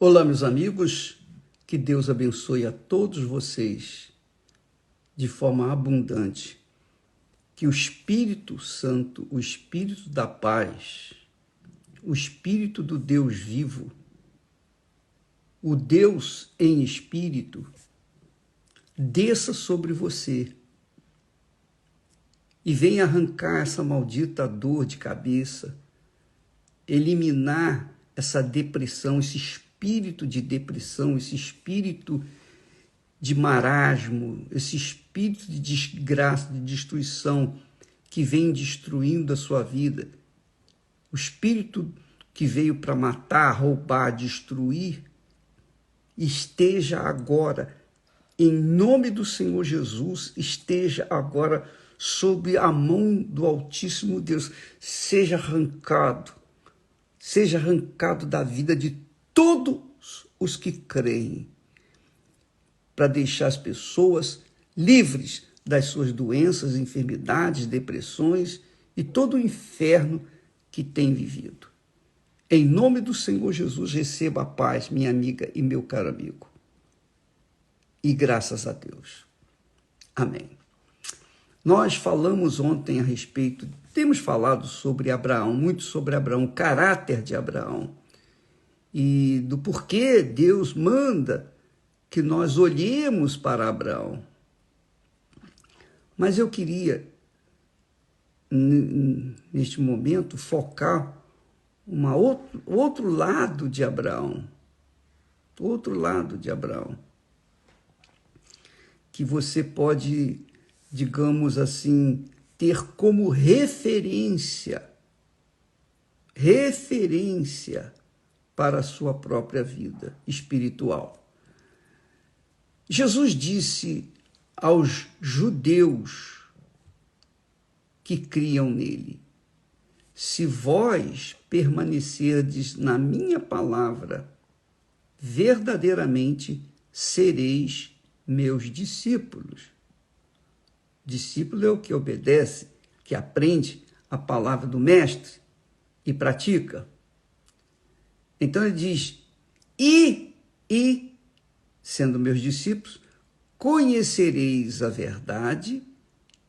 Olá, meus amigos, que Deus abençoe a todos vocês de forma abundante. Que o Espírito Santo, o Espírito da paz, o Espírito do Deus vivo, o Deus em Espírito, desça sobre você e venha arrancar essa maldita dor de cabeça, eliminar essa depressão, esse espírito de depressão, esse espírito de marasmo, esse espírito de desgraça, de destruição que vem destruindo a sua vida. O espírito que veio para matar, roubar, destruir, esteja agora, em nome do Senhor Jesus, esteja agora sob a mão do Altíssimo Deus. Seja arrancado da vida de todos os que creem, para deixar as pessoas livres das suas doenças, enfermidades, depressões e todo o inferno que tem vivido. Em nome do Senhor Jesus, receba a paz, minha amiga e meu caro amigo. E graças a Deus. Amém. Nós falamos ontem a respeito, temos falado sobre Abraão, muito sobre Abraão, o caráter de Abraão, e do porquê Deus manda que nós olhemos para Abraão. Mas eu queria, neste momento, focar outro lado de Abraão, que você pode, digamos assim, ter como referência para a sua própria vida espiritual. Jesus disse aos judeus que criam nele: se vós permanecerdes na minha palavra, verdadeiramente sereis meus discípulos. Discípulo é o que obedece, que aprende a palavra do mestre e pratica. Então ele diz, e sendo meus discípulos, conhecereis a verdade,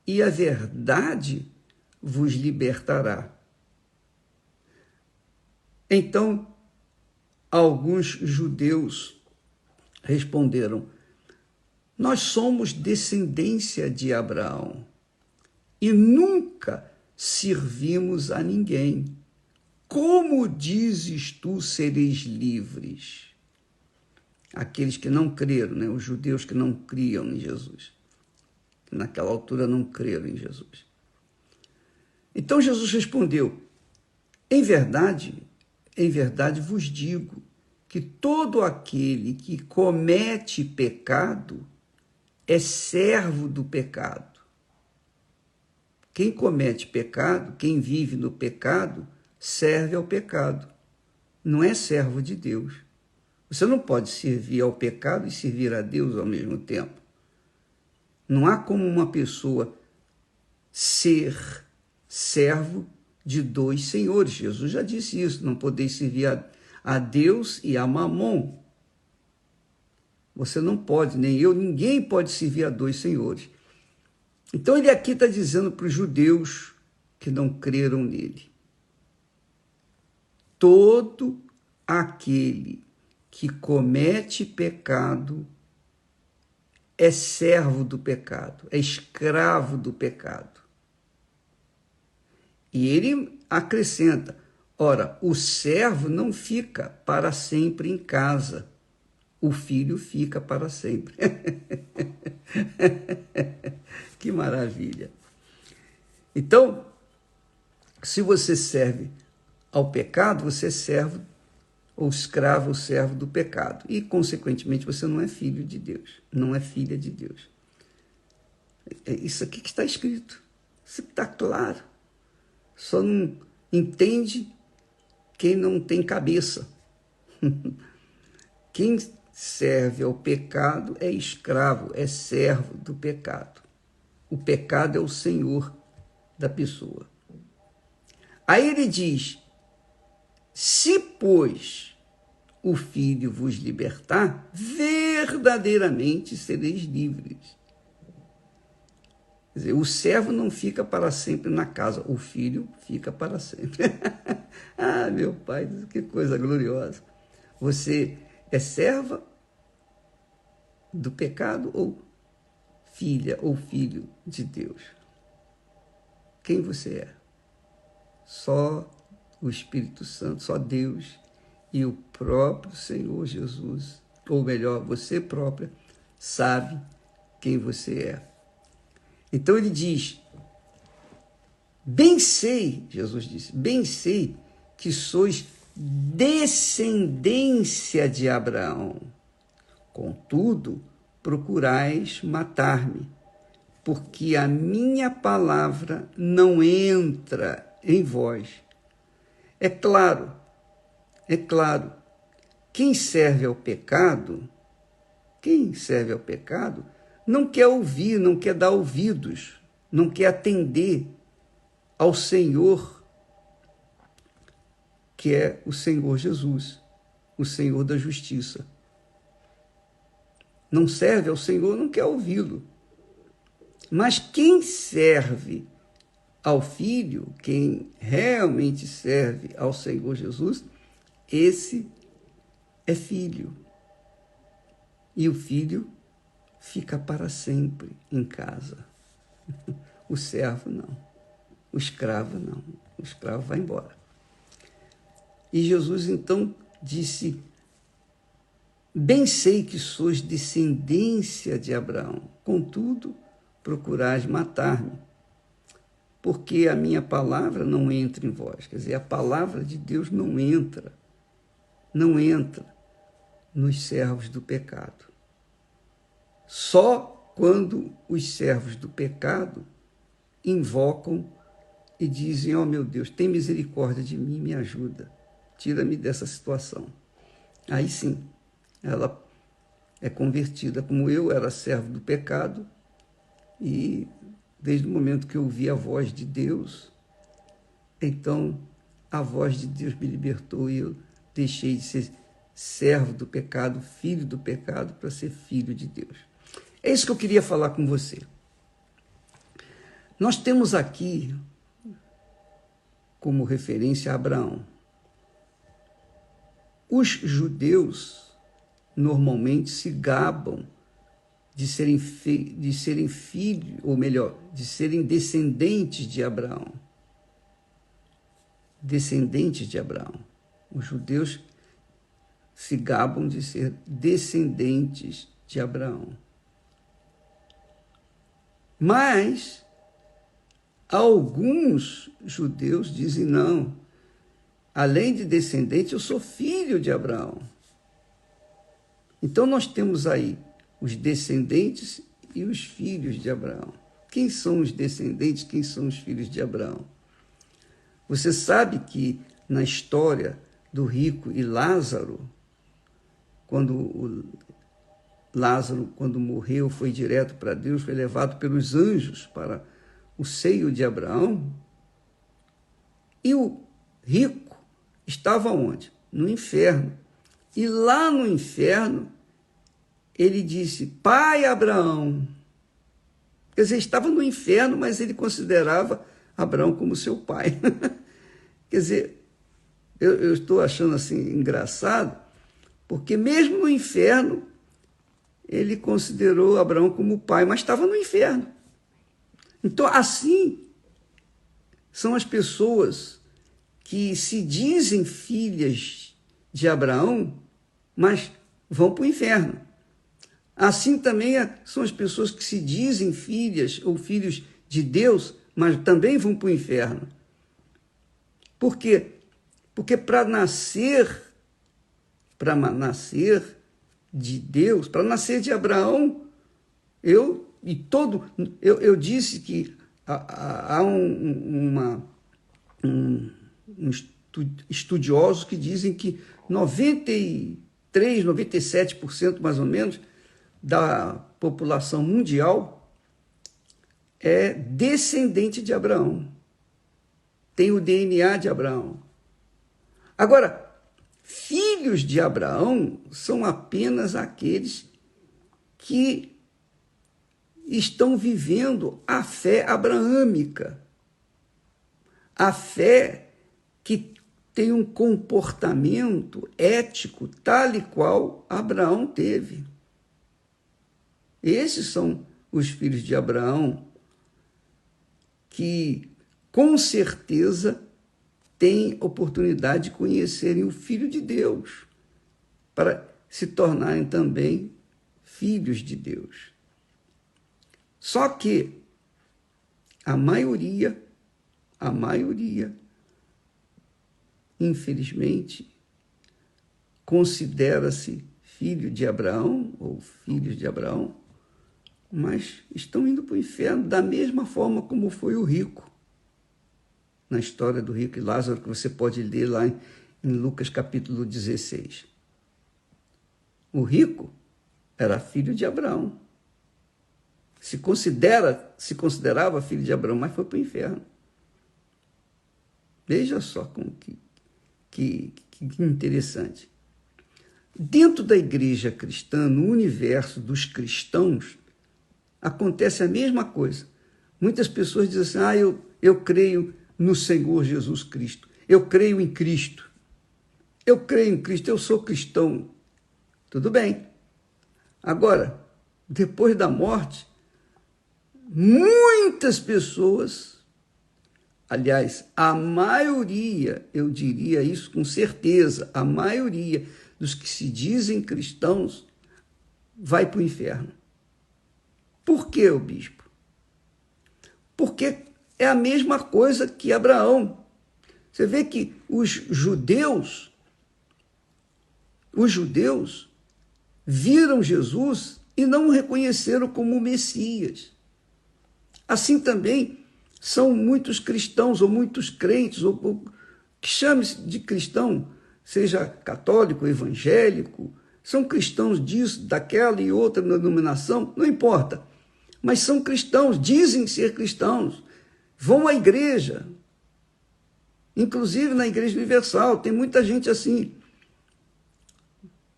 e a verdade vos libertará. Então, alguns judeus responderam, nós somos descendência de Abraão e nunca servimos a ninguém. Como dizes tu sereis livres? Aqueles que não creram, né? Os judeus que não criam em Jesus, que naquela altura não creram em Jesus. Então Jesus respondeu, em verdade vos digo que todo aquele que comete pecado é servo do pecado. Quem comete pecado, quem vive no pecado, serve ao pecado. Não é servo de Deus. Você não pode servir ao pecado e servir a Deus ao mesmo tempo. Não há como uma pessoa ser servo de dois senhores. Jesus já disse isso, não podeis servir a Deus e a Mamon. Você não pode, nem eu, ninguém pode servir a dois senhores. Então ele aqui está dizendo para os judeus que não creram nele. Todo aquele que comete pecado é servo do pecado, é escravo do pecado. E ele acrescenta, ora, o servo não fica para sempre em casa, o filho fica para sempre. Que maravilha! Então, se você serve ao pecado, você é servo ou escravo ou servo do pecado. E, consequentemente, você não é filho de Deus, não é filha de Deus. É isso aqui que está escrito. Isso está claro. Só não entende quem não tem cabeça. Quem serve ao pecado é escravo, é servo do pecado. O pecado é o senhor da pessoa. Aí ele diz, se, pois, o Filho vos libertar, verdadeiramente sereis livres. Quer dizer, o servo não fica para sempre na casa, o filho fica para sempre. Ah, meu Pai, que coisa gloriosa. Você é serva do pecado ou filha ou filho de Deus? Quem você é? Só o Espírito Santo, só Deus e o próprio Senhor Jesus, ou melhor, você própria, sabe quem você é. Então ele diz, bem sei, Jesus disse, bem sei que sois descendência de Abraão. Contudo, procurais matar-me, porque a minha palavra não entra em vós. É claro, quem serve ao pecado, não quer ouvir, não quer dar ouvidos, não quer atender ao Senhor, que é o Senhor Jesus, o Senhor da justiça. Não serve ao Senhor, não quer ouvi-lo. Mas quem serve ao Filho, quem realmente serve ao Senhor Jesus, esse é filho. E o filho fica para sempre em casa. O servo não. O escravo não. O escravo vai embora. E Jesus então disse, bem sei que sois descendência de Abraão, contudo procurais matar-me, porque a minha palavra não entra em vós. Quer dizer, a palavra de Deus não entra nos servos do pecado. Só quando os servos do pecado invocam e dizem, ó meu Deus, tem misericórdia de mim, me ajuda, tira-me dessa situação. Aí sim, ela é convertida, como eu era servo do pecado, e desde o momento que eu ouvi a voz de Deus, então a voz de Deus me libertou e eu deixei de ser servo do pecado, filho do pecado, para ser filho de Deus. É isso que eu queria falar com você. Nós temos aqui como referência Abraão. Os judeus normalmente se gabam de serem filhos, ou melhor, de serem descendentes de Abraão. Descendentes de Abraão. Os judeus se gabam de ser descendentes de Abraão. Mas alguns judeus dizem, não, além de descendente, eu sou filho de Abraão. Então nós temos aí os descendentes e os filhos de Abraão. Quem são os descendentes, quem são os filhos de Abraão? Você sabe que na história do rico e Lázaro, quando Lázaro, quando morreu, foi direto para Deus, foi levado pelos anjos para o seio de Abraão, e o rico estava onde? No inferno. E lá no inferno, ele disse, pai Abraão. Quer dizer, estava no inferno, mas ele considerava Abraão como seu pai. Quer dizer, eu estou achando assim engraçado, porque mesmo no inferno, ele considerou Abraão como pai, mas estava no inferno. Então, assim, são as pessoas que se dizem filhas de Abraão, mas vão para o inferno. Assim também são as pessoas que se dizem filhas ou filhos de Deus, mas também vão para o inferno. Por quê? Porque para nascer de Deus, para nascer de Abraão, eu disse que há estudiosos que dizem que 93, 97% mais ou menos da população mundial é descendente de Abraão, tem o DNA de Abraão. Agora, filhos de Abraão são apenas aqueles que estão vivendo a fé abraâmica, a fé que tem um comportamento ético tal e qual Abraão teve. Esses são os filhos de Abraão que, com certeza, têm oportunidade de conhecerem o Filho de Deus, para se tornarem também filhos de Deus. Só que a maioria, infelizmente, considera-se filho de Abraão ou filhos de Abraão, mas estão indo para o inferno da mesma forma como foi o rico. Na história do rico e Lázaro, que você pode ler lá em Lucas capítulo 16. O rico era filho de Abraão. Se considerava filho de Abraão, mas foi para o inferno. Veja só como que interessante. Dentro da igreja cristã, no universo dos cristãos, acontece a mesma coisa. Muitas pessoas dizem assim, eu creio no Senhor Jesus Cristo. Eu creio em Cristo. Eu creio em Cristo, eu sou cristão. Tudo bem. Agora, depois da morte, muitas pessoas, aliás, a maioria, eu diria isso com certeza, a maioria dos que se dizem cristãos vai para o inferno. Por quê, o bispo? Porque é a mesma coisa que Abraão. Você vê que os judeus viram Jesus e não o reconheceram como Messias. Assim também são muitos cristãos ou muitos crentes, ou que chame-se de cristão, seja católico, evangélico, são cristãos disso, daquela e outra denominação, não importa. Mas são cristãos, dizem ser cristãos, vão à igreja, inclusive na Igreja Universal, tem muita gente assim.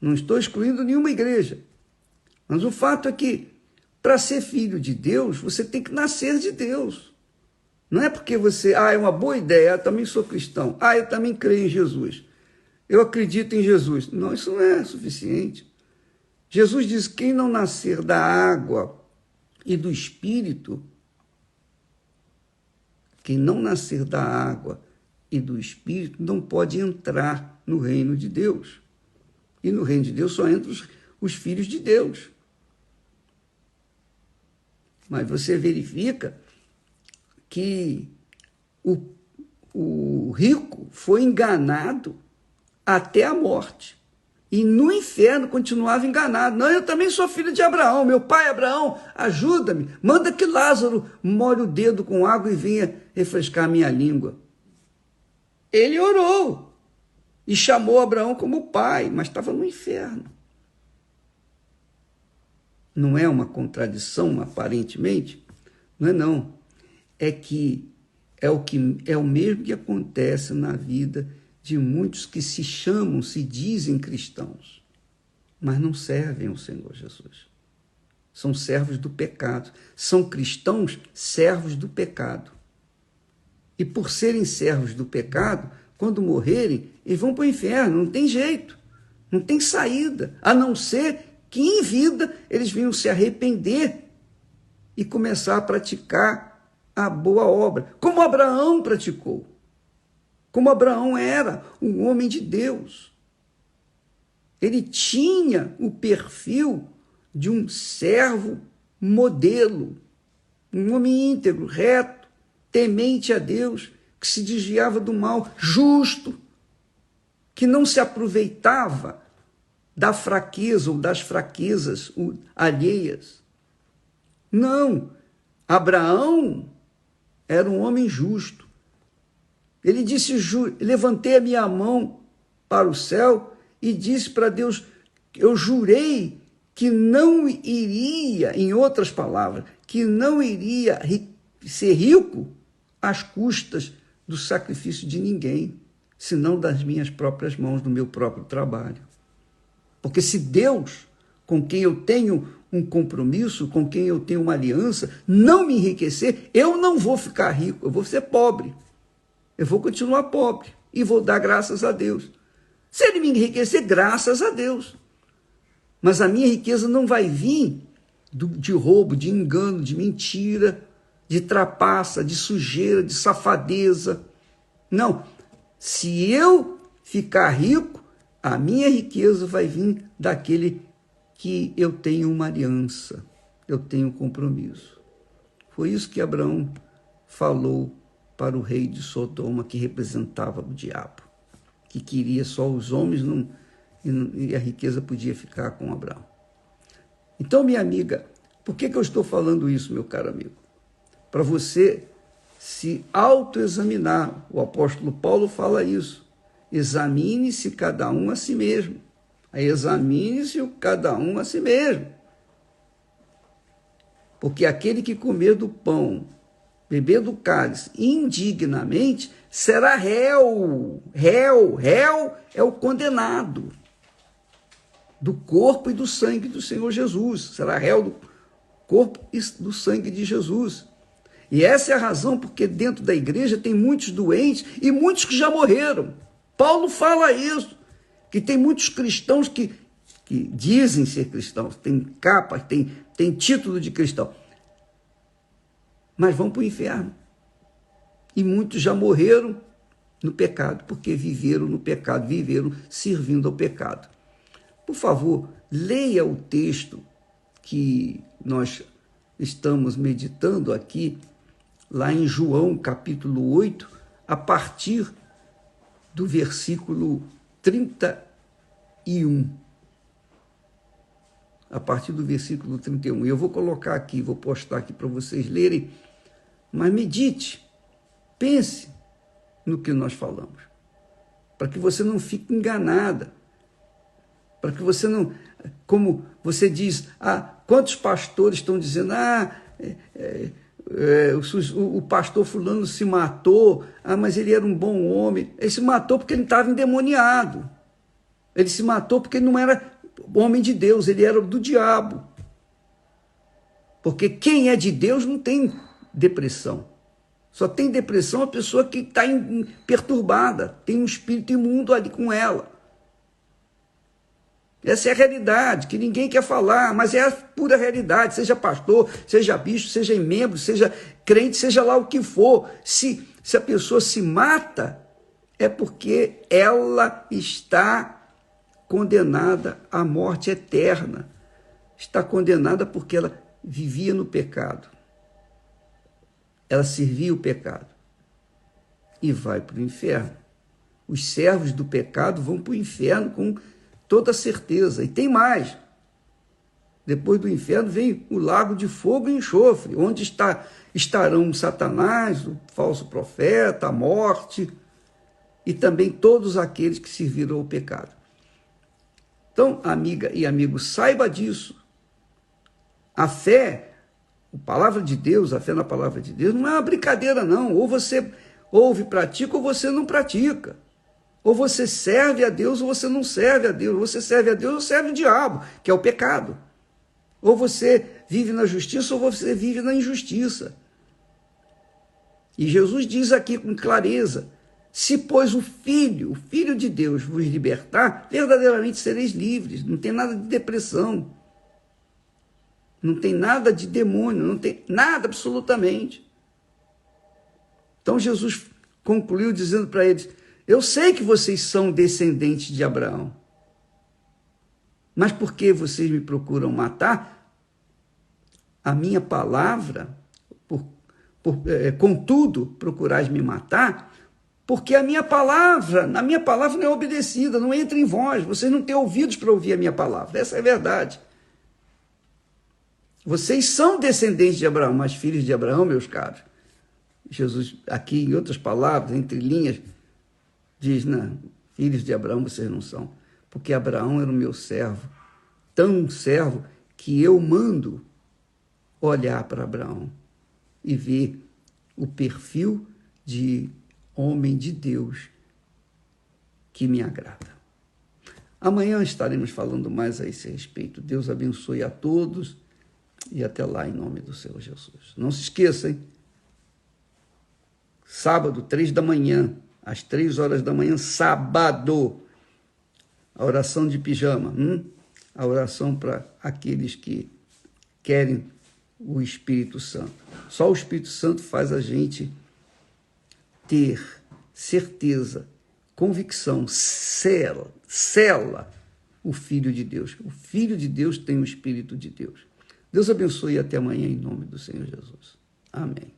Não estou excluindo nenhuma igreja, mas o fato é que, para ser filho de Deus, você tem que nascer de Deus. Não é porque você, é uma boa ideia, eu também sou cristão, eu também creio em Jesus, eu acredito em Jesus. Não, isso não é suficiente. Jesus diz, quem não nascer da água e do Espírito, quem não nascer da água e do Espírito não pode entrar no reino de Deus. E no reino de Deus só entram os filhos de Deus. Mas você verifica que o rico foi enganado até a morte. E no inferno continuava enganado. Não, eu também sou filho de Abraão. Meu pai Abraão, ajuda-me. Manda que Lázaro molhe o dedo com água e venha refrescar a minha língua. Ele orou e chamou Abraão como pai, mas estava no inferno. Não é uma contradição, aparentemente? Não é, não. É o mesmo que acontece na vida de muitos que se dizem cristãos, mas não servem ao Senhor Jesus. São servos do pecado. São cristãos servos do pecado. E por serem servos do pecado, quando morrerem, eles vão para o inferno. Não tem jeito. Não tem saída. A não ser que em vida eles venham se arrepender e começar a praticar a boa obra, como Abraão praticou. Como Abraão era um homem de Deus. Ele tinha o perfil de um servo modelo, um homem íntegro, reto, temente a Deus, que se desviava do mal, justo, que não se aproveitava da fraqueza ou das fraquezas alheias. Não, Abraão era um homem justo. Ele disse, levantei a minha mão para o céu e disse para Deus, eu jurei que não iria, em outras palavras, que não iria ser rico às custas do sacrifício de ninguém. senão das minhas próprias mãos, do meu próprio trabalho. Porque se Deus, com quem eu tenho um compromisso, com quem eu tenho uma aliança, não me enriquecer, eu não vou ficar rico, eu vou ser pobre. Eu vou continuar pobre e vou dar graças a Deus. Se ele me enriquecer, graças a Deus. Mas a minha riqueza não vai vir de roubo, de engano, de mentira, de trapaça, de sujeira, de safadeza. Não. Se eu ficar rico, a minha riqueza vai vir daquele que eu tenho uma aliança, eu tenho um compromisso. Foi isso que Abraão falou para o rei de Sodoma, que representava o diabo, que queria só os homens e a riqueza podia ficar com Abraão. Então, minha amiga, por que eu estou falando isso, meu caro amigo? Para você se autoexaminar. O apóstolo Paulo fala isso. Examine-se cada um a si mesmo. Examine-se cada um a si mesmo. Porque aquele que comer do pão, beber do cálice indignamente, será réu. Réu é o condenado do corpo e do sangue do Senhor Jesus. Será réu do corpo e do sangue de Jesus. E essa é a razão porque dentro da igreja tem muitos doentes e muitos que já morreram. Paulo fala isso, que tem muitos cristãos que dizem ser cristãos, têm capa, têm título de cristão, mas vão para o inferno. E muitos já morreram no pecado, porque viveram no pecado, viveram servindo ao pecado. Por favor, leia o texto que nós estamos meditando aqui, lá em João, capítulo 8, a partir do versículo 31. A partir do versículo 31. Eu vou colocar aqui, vou postar aqui para vocês lerem, mas medite, pense no que nós falamos, para que você não fique enganada, para que você não, como você diz, quantos pastores estão dizendo, o pastor fulano se matou, mas ele era um bom homem. Ele se matou porque ele estava endemoniado. Ele se matou porque ele não era homem de Deus, ele era do diabo. Porque quem é de Deus não tem depressão. Só tem depressão a pessoa que está perturbada, tem um espírito imundo ali com ela. Essa é a realidade, que ninguém quer falar, mas é a pura realidade, seja pastor, seja bispo, seja membro, seja crente, seja lá o que for. Se a pessoa se mata, é porque ela está condenada à morte eterna. Está condenada porque ela vivia no pecado. Ela servia o pecado e vai para o inferno. Os servos do pecado vão para o inferno com toda certeza. E tem mais. Depois do inferno vem o lago de fogo e enxofre, onde estarão Satanás, o falso profeta, a morte e também todos aqueles que serviram ao pecado. Então, amiga e amigo, saiba disso. A fé, a palavra de Deus, a fé na palavra de Deus não é uma brincadeira, não. Ou você ouve e pratica, ou você não pratica. Ou você serve a Deus, ou você não serve a Deus. Ou você serve a Deus, ou serve o diabo, que é o pecado. Ou você vive na justiça, ou você vive na injustiça. E Jesus diz aqui com clareza, se, pois, o Filho de Deus vos libertar, verdadeiramente sereis livres. Não tem nada de depressão. Não tem nada de demônio, não tem nada absolutamente. Então Jesus concluiu dizendo para eles, eu sei que vocês são descendentes de Abraão, mas por que vocês me procuram matar? A minha palavra, contudo, procurais me matar, porque na minha palavra não é obedecida, não entra em vós, vocês não têm ouvidos para ouvir a minha palavra, essa é a verdade. Vocês são descendentes de Abraão, mas filhos de Abraão, meus caros. Jesus, aqui em outras palavras, entre linhas, diz, não, filhos de Abraão vocês não são, porque Abraão era o meu servo, tão servo que eu mando olhar para Abraão e ver o perfil de homem de Deus que me agrada. Amanhã estaremos falando mais a esse respeito. Deus abençoe a todos e até lá em nome do Senhor Jesus. Não se esqueça, hein? Sábado, 3 da manhã, às 3 horas da manhã, sábado, a oração de pijama, a oração para aqueles que querem o Espírito Santo. Só o Espírito Santo faz a gente ter certeza, convicção, sela o Filho de Deus. O Filho de Deus tem o Espírito de Deus. Deus abençoe e até amanhã em nome do Senhor Jesus. Amém.